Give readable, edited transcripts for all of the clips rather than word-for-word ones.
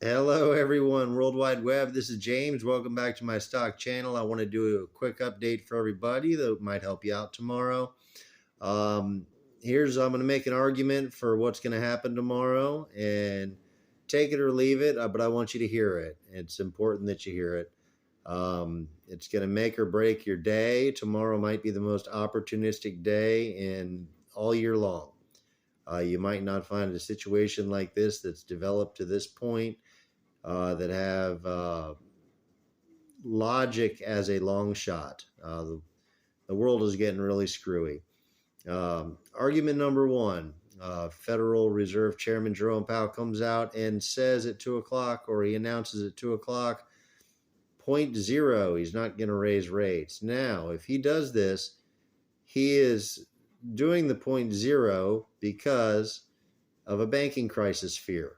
Hello, everyone, World Wide Web. This is James. Welcome back to my stock channel. I want to do a quick update for everybody that might help you out tomorrow. Um, I'm going to make an argument for what's going to happen tomorrow, and take it or leave it. But I want you to hear it. It's important that you hear it. It's going to make or break your day. Tomorrow might be the most opportunistic day in all year long. You might not find a situation like this that's developed to this point that have logic as a long shot. The world is getting really screwy. Argument number one, Federal Reserve Chairman Jerome Powell comes out and says at 2 o'clock, or he announces at 2 o'clock, 0.0, he's not going to raise rates. Now, if he does this, he is doing the 0.0 because of a banking crisis fear.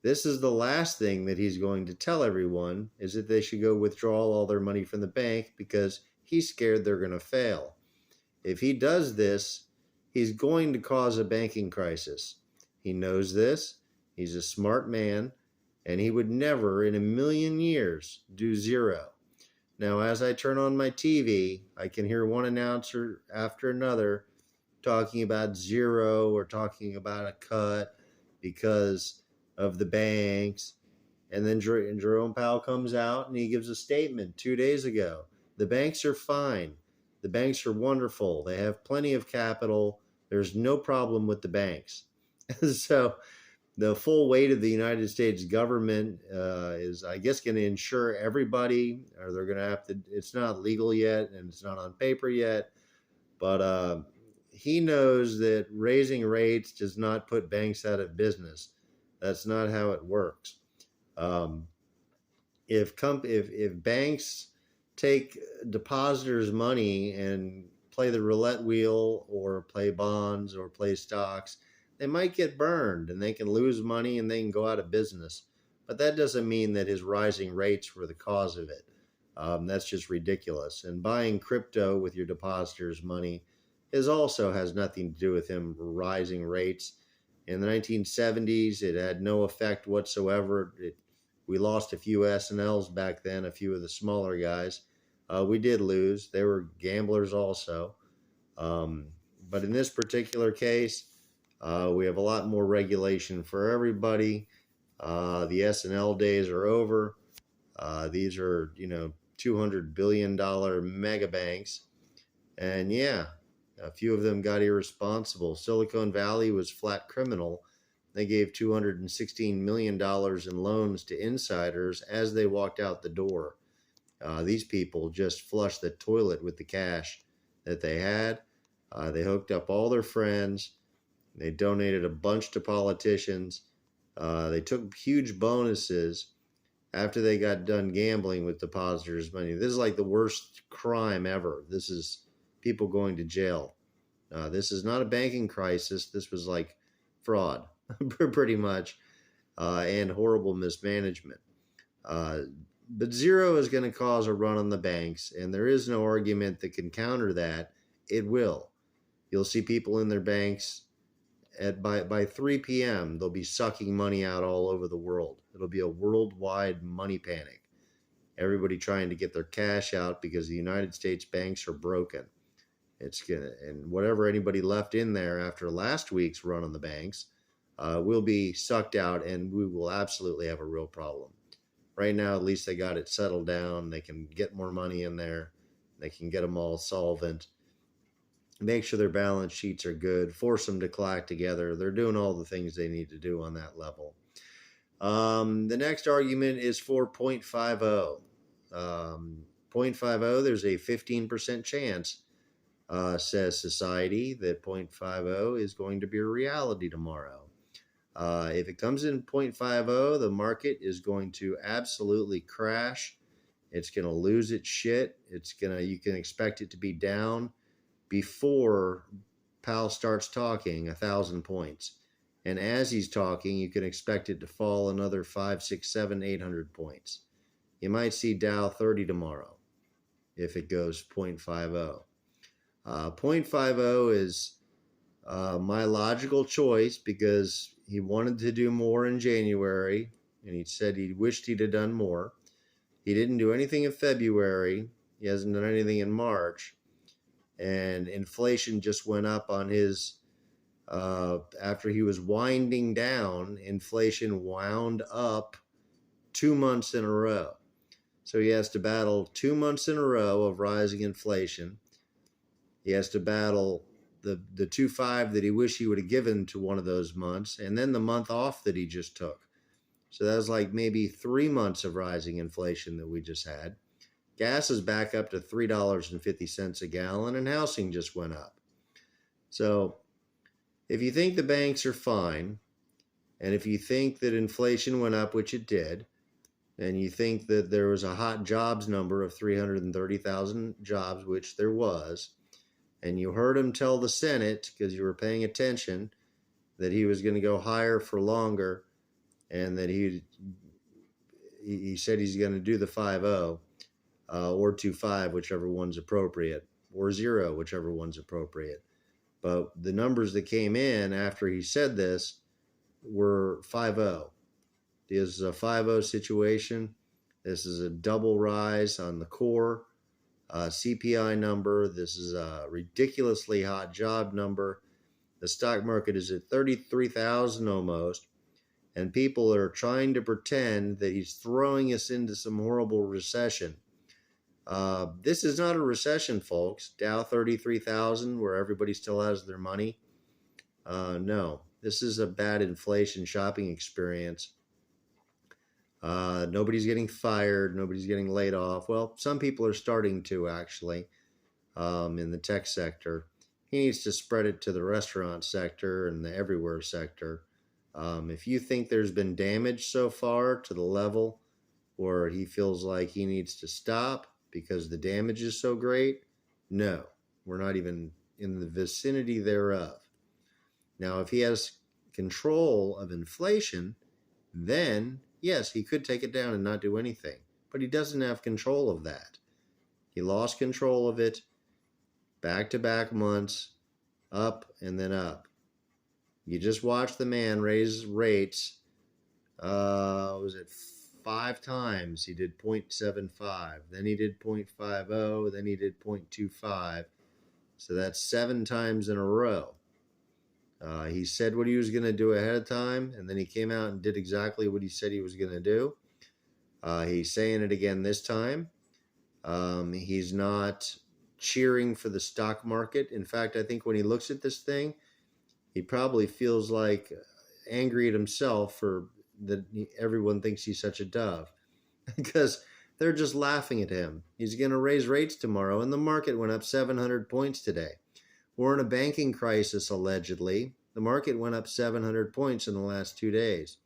This is the last thing that he's going to tell everyone, is that they should go withdraw all their money from the bank because he's scared they're going to fail. If he does this, he's going to cause a banking crisis. He knows this. He's a smart man, and he would never in a million years do zero. Now, as I turn on my TV, I can hear one announcer after another talking about zero or talking about a cut because of the banks. And then Jerome Powell comes out and he gives a statement 2 days ago. The banks are fine. The banks are wonderful. They have plenty of capital. There's no problem with the banks. So the full weight of the United States government is, I guess, going to insure everybody, or they're going to have to. It's not legal yet and it's not on paper yet, but he knows that raising rates does not put banks out of business. That's not how it works. If banks take depositors' money and play the roulette wheel or play bonds or play stocks, they might get burned and they can lose money and they can go out of business. But that doesn't mean that his rising rates were the cause of it. That's just ridiculous. And buying crypto with your depositors' money also has nothing to do with him rising rates. In the 1970s, it had no effect whatsoever. We lost a few S&Ls back then, a few of the smaller guys. We did lose. They were gamblers also. But in this particular case, we have a lot more regulation for everybody. The S&L days are over. These are, $200 billion mega banks. And yeah, a few of them got irresponsible. Silicon Valley was flat criminal. They gave $216 million in loans to insiders as they walked out the door. These people just flushed the toilet with the cash that they had. They hooked up all their friends. They donated a bunch to politicians. They took huge bonuses after they got done gambling with depositors' money. This is like the worst crime ever. This is people going to jail. This is not a banking crisis. This was like fraud, pretty much, and horrible mismanagement. But zero is going to cause a run on the banks, and there is no argument that can counter that. It will. You'll see people in their banks by 3 p.m. They'll be sucking money out all over the world. It'll be a worldwide money panic. Everybody trying to get their cash out because the United States banks are broken. And whatever anybody left in there after last week's run on the banks will be sucked out, and we will absolutely have a real problem. Right now, at least they got it settled down. They can get more money in there. They can get them all solvent. Make sure their balance sheets are good. Force them to clack together. They're doing all the things they need to do on that level. The next argument is for 0.50. 0.50, there's a 15% chance, says society, that 0.50 is going to be a reality tomorrow. If it comes in 0.50, the market is going to absolutely crash. It's going to lose its shit. You can expect it to be down before Powell starts talking 1,000 points. And as he's talking, you can expect it to fall another 5, 6, 7, 800 points. You might see Dow 30 tomorrow if it goes 0.50. 0.50 is my logical choice because he wanted to do more in January. and he said he wished he'd have done more. He didn't do anything in February. He hasn't done anything in March. And inflation just went up on his, after he was winding down, inflation wound up 2 months in a row. So he has to battle 2 months in a row of rising inflation. He has to battle the 2.5 that he wished he would have given to one of those months, and then the month off that he just took. So that was like maybe 3 months of rising inflation that we just had. Gas is back up to $3.50 a gallon, and housing just went up. So if you think the banks are fine, and if you think that inflation went up, which it did, and you think that there was a hot jobs number of 330,000 jobs, which there was, and you heard him tell the Senate, because you were paying attention, that he was going to go higher for longer, and that he said he's going to do the 5.0 or 2.5, whichever one's appropriate, or 0, whichever one's appropriate. But the numbers that came in after he said this were 5.0. This is a 5.0 situation. This is a double rise on the core CPI number. This is a ridiculously hot job number. The stock market is at 33,000 almost, and people are trying to pretend that he's throwing us into some horrible recession. This is not a recession, folks. Dow 33,000, where everybody still has their money. No, this is a bad inflation shopping experience. Nobody's getting fired. Nobody's getting laid off. Well, some people are starting to, actually, in the tech sector. He needs to spread it to the restaurant sector and the everywhere sector. If you think there's been damage so far to the level where he feels like he needs to stop because the damage is so great, no, we're not even in the vicinity thereof. Now, if he has control of inflation, then yes, he could take it down and not do anything. But he doesn't have control of that. He lost control of it back-to-back months, up and then up. You just watched the man raise rates, was it 5 times? He did 0.75, then he did 0.50, then he did 0.25. So that's 7 times in a row. He said what he was going to do ahead of time, and then he came out and did exactly what he said he was going to do. He's saying it again this time. He's not cheering for the stock market. In fact, I think when he looks at this thing, he probably feels like angry at himself for that everyone thinks he's such a dove because they're just laughing at him. He's going to raise rates tomorrow, and the market went up 700 points today. We're in a banking crisis, allegedly. The market went up 700 points in the last 2 days.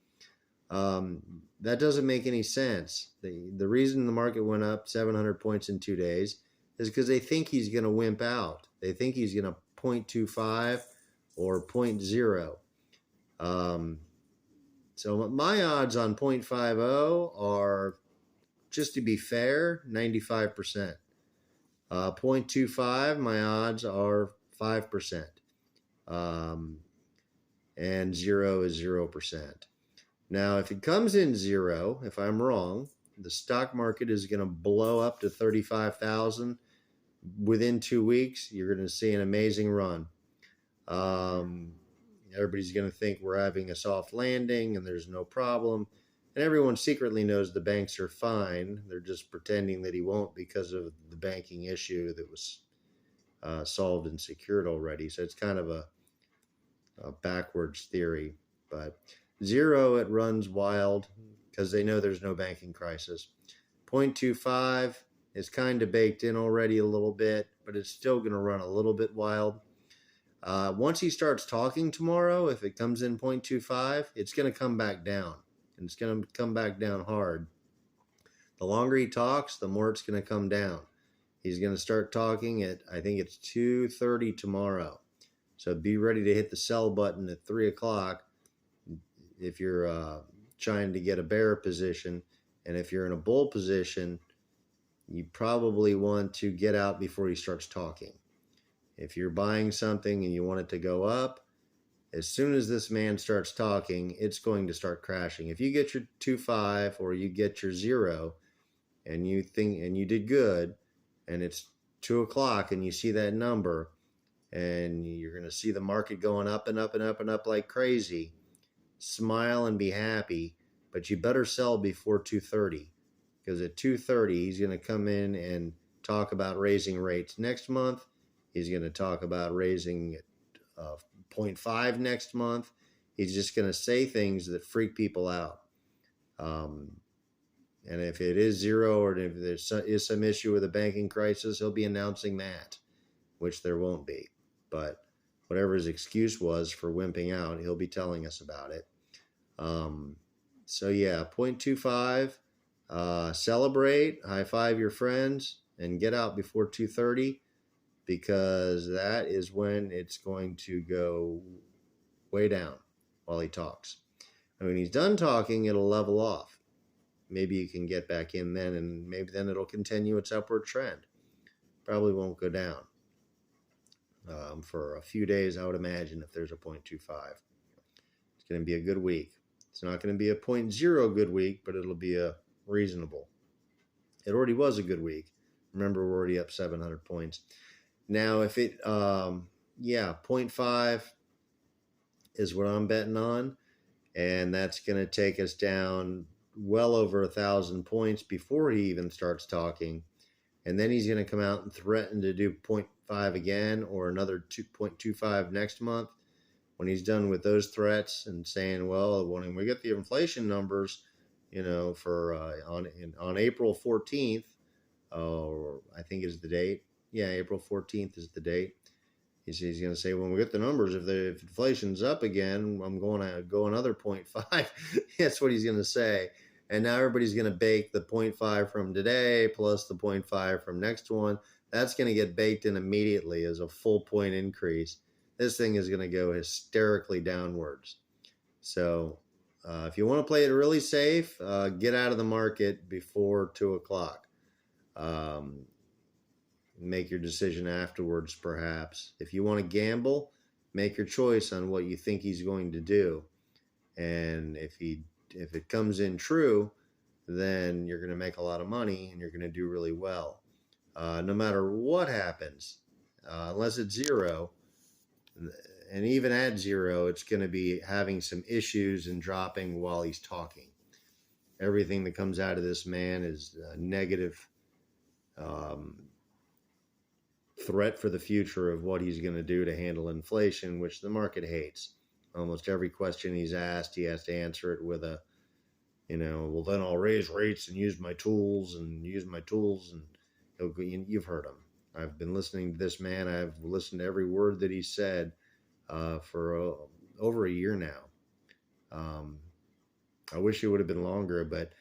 That doesn't make any sense. The reason the market went up 700 points in 2 days is because they think he's going to wimp out. They think he's going to 0.25 or 0.0. So my odds on 0.50 are, just to be fair, 95%. 0.25, my odds are 5%. And 0 is 0%. Now, if it comes in 0, if I'm wrong, the stock market is going to blow up to 35,000 within 2 weeks. You're going to see an amazing run. Everybody's going to think we're having a soft landing and there's no problem. And everyone secretly knows the banks are fine. They're just pretending that he won't because of the banking issue that was solved and secured already. So it's kind of a backwards theory. But 0, it runs wild because they know there's no banking crisis. 0.25 is kind of baked in already a little bit, but it's still going to run a little bit wild. Once he starts talking tomorrow, if it comes in 0.25, it's going to come back down. And it's going to come back down hard. The longer he talks, the more it's going to come down. He's going to start talking at, I think it's 2:30 tomorrow. So be ready to hit the sell button at 3 o'clock if you're trying to get a bear position. And if you're in a bull position, you probably want to get out before he starts talking. If you're buying something and you want it to go up, As soon as this man starts talking, it's going to start crashing. If you get your 2.5 or you get your 0 and you think and you did good and it's 2 o'clock and you see that number and you're going to see the market going up and up and up and up like crazy, smile and be happy, but you better sell before 2:30, because at 2:30 he's going to come in and talk about raising rates next month. He's going to talk about raising 0.5 next month. He's just going to say things that freak people out. And if it is 0 or if there is some issue with a banking crisis, he'll be announcing that, which there won't be. But whatever his excuse was for wimping out, he'll be telling us about it. So yeah, 0.25, celebrate, high five your friends, and get out before 2:30, because that is when it's going to go way down while he talks. And when he's done talking, it'll level off. Maybe you can get back in then, and maybe then it'll continue its upward trend. Probably won't go down for a few days, I would imagine, if there's a 0.25. It's going to be a good week. It's not going to be a 0.0 good week, but it'll be a reasonable. It already was a good week. Remember, we're already up 700 points. Now, if it, 0.5 is what I'm betting on, and that's going to take us down well over 1,000 points before he even starts talking. And then he's going to come out and threaten to do 0.5 again, or another 2.25 next month. When he's done with those threats and saying, well, when we get the inflation numbers, for on April 14th, or I think is the date. Yeah, April 14th is the date. He's going to say, when we get the numbers, if inflation's up again, I'm going to go another 0.5. That's what he's going to say. And now everybody's going to bake the 0.5 from today plus the 0.5 from next one. That's going to get baked in immediately as a full point increase. This thing is going to go hysterically downwards. So if you want to play it really safe, get out of the market before 2 o'clock. Make your decision afterwards, perhaps. If you want to gamble, make your choice on what you think he's going to do. And if it comes in true, then you're going to make a lot of money and you're going to do really well. No matter what happens, unless it's 0, and even at 0, it's going to be having some issues and dropping while he's talking. Everything that comes out of this man is a negative threat for the future of what he's going to do to handle inflation, which the market hates. Almost every question he's asked, he has to answer it with a, well, then I'll raise rates and use my tools. And you've heard him. I've been listening to this man. I've listened to every word that he said for over a year now. I wish it would have been longer, but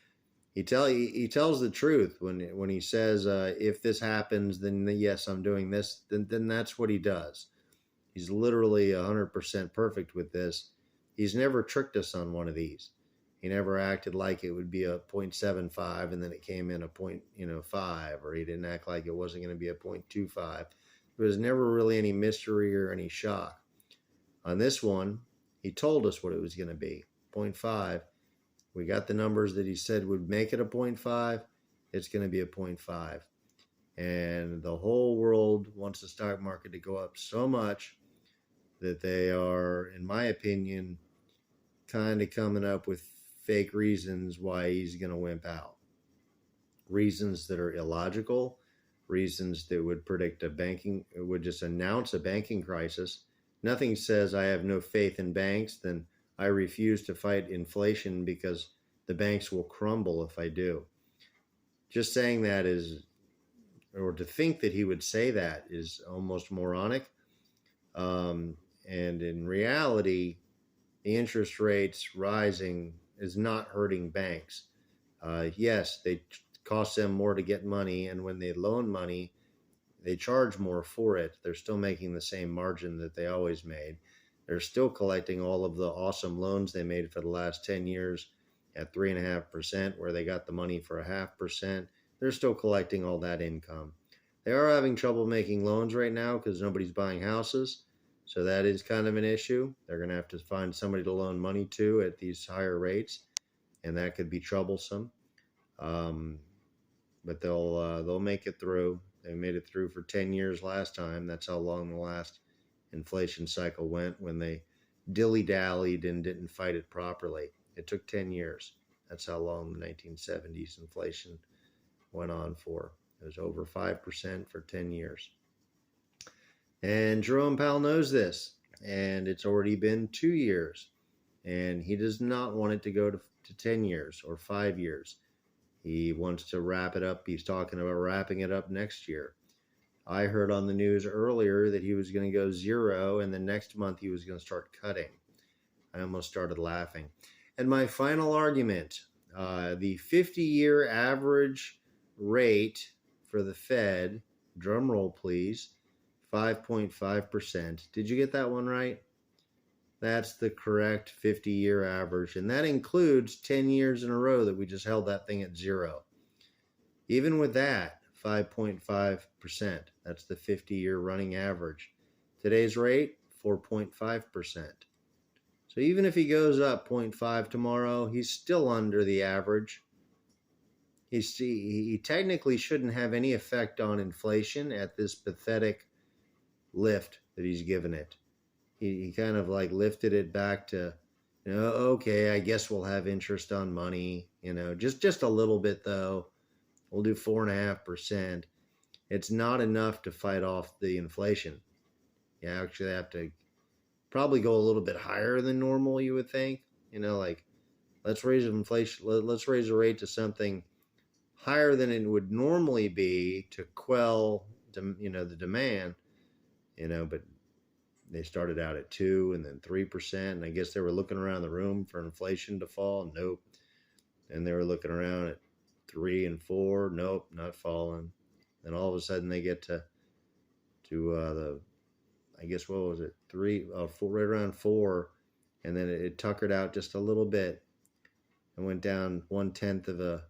he tells the truth when he says, if this happens, then yes, I'm doing this. Then that's what he does. He's literally 100% perfect with this. He's never tricked us on one of these. He never acted like it would be a 0.75 and then it came in a 0.5, or he didn't act like it wasn't going to be a 0.25. There was never really any mystery or any shock. On this one, he told us what it was going to be, 0.5. We got the numbers that he said would make it a 0.5. It's going to be a 0.5. And the whole world wants the stock market to go up so much that they are, in my opinion, kind of coming up with fake reasons why he's going to wimp out. Reasons that are illogical, reasons that would would just announce a banking crisis. Nothing says I have no faith in banks, then I refuse to fight inflation because the banks will crumble if I do. Just saying that or to think that he would say that is almost moronic. And in reality, the interest rates rising is not hurting banks. Yes, they cost them more to get money, and when they loan money, they charge more for it. They're still making the same margin that they always made. They're still collecting all of the awesome loans they made for the last 10 years at 3.5%, where they got the money for 0.5%. They're still collecting all that income. They are having trouble making loans right now because nobody's buying houses. So that is kind of an issue. They're going to have to find somebody to loan money to at these higher rates, and that could be troublesome. But they'll make it through. They made it through for 10 years last time. That's how long the last inflation cycle went, when they dilly-dallied and didn't fight it properly. It took 10 years. That's how long the 1970s inflation went on for. It was over 5% for 10 years. And Jerome Powell knows this, and it's already been 2 years, and he does not want it to go to 10 years or 5 years. He wants to wrap it up. He's talking about wrapping it up next year. I heard on the news earlier that he was going to go 0, and the next month he was going to start cutting. I almost started laughing. And my final argument, the 50-year average rate for the Fed, drum roll please, 5.5%. Did you get that one right? That's the correct 50-year average, and that includes 10 years in a row that we just held that thing at 0. Even with that, 5.5%. That's the 50-year running average. Today's rate, 4.5%. So even if he goes up 0.5 tomorrow, he's still under the average. He technically shouldn't have any effect on inflation at this pathetic lift that he's given it. He kind of like lifted it back to, okay, I guess we'll have interest on money, just a little bit though. We'll do 4.5%. It's not enough to fight off the inflation. You actually have to probably go a little bit higher than normal, you would think. Like, let's raise inflation. Let's raise the rate to something higher than it would normally be to quell, the demand. But they started out at 2 and then 3%. And I guess they were looking around the room for inflation to fall. Nope. And they were looking around at 3 and 4. Nope, not falling. Then all of a sudden they get to the, I guess, what was it? 3, 4, right around 4. And then it tuckered out just a little bit and went down 1/10 of a,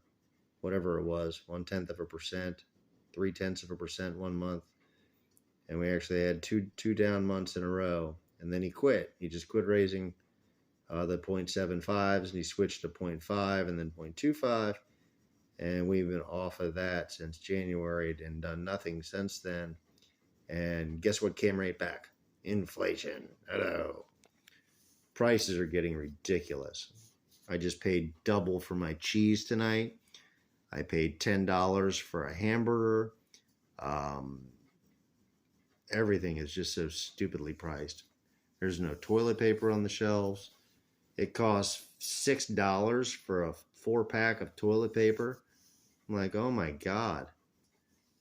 whatever it was, 1/10 of a percent, 0.3% 1 month. And we actually had two down months in a row. And then he quit. He just quit raising the 0.75s, and he switched to 0.5 and then 0.25. And we've been off of that since January and done nothing since then. And guess what came right back? Inflation. Hello. Prices are getting ridiculous. I just paid double for my cheese tonight. I paid $10 for a hamburger. Everything is just so stupidly priced. There's no toilet paper on the shelves. It costs $6 for a 4-pack of toilet paper. I'm like, oh my God.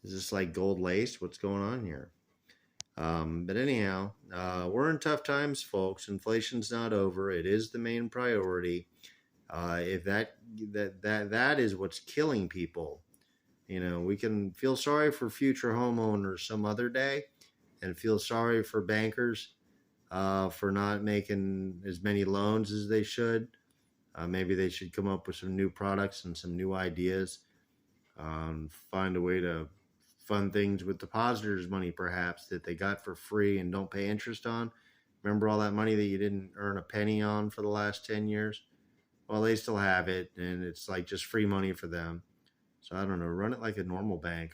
Is this like gold lace? What's going on here? But anyhow, we're in tough times, folks. Inflation's not over. It is the main priority. If that is what's killing people, we can feel sorry for future homeowners some other day, and feel sorry for bankers for not making as many loans as they should. Maybe they should come up with some new products and some new ideas. Find a way to fund things with depositors' money, perhaps, that they got for free and don't pay interest on. Remember all that money that you didn't earn a penny on for the last 10 years? Well, they still have it, and it's like just free money for them. So I don't know, run it like a normal bank.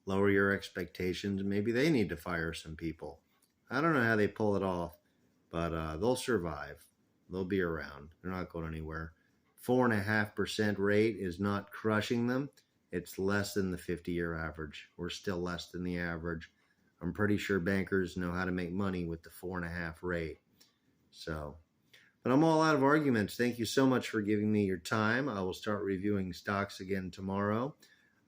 Lower your expectations. Maybe they need to fire some people. I don't know how they pull it off, but they'll survive. They'll be around. They're not going anywhere. 4.5% rate is not crushing them. It's less than the 50-year average. We're still less than the average. I'm pretty sure bankers know how to make money with the 4.5 rate. So, but I'm all out of arguments. Thank you so much for giving me your time. I will start reviewing stocks again tomorrow.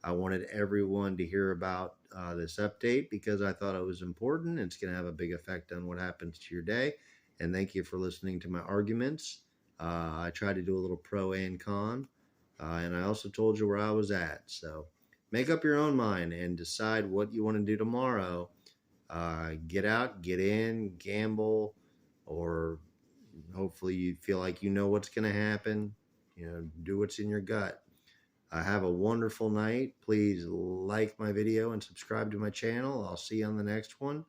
I wanted everyone to hear about this update because I thought it was important. It's going to have a big effect on what happens to your day. And thank you for listening to my arguments. I tried to do a little pro and con. And I also told you where I was at. So make up your own mind and decide what you want to do tomorrow. Get out, get in, gamble, or hopefully you feel like you know what's going to happen. Do what's in your gut. Have a wonderful night. Please like my video and subscribe to my channel. I'll see you on the next one.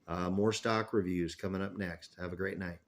More stock reviews coming up next. Have a great night.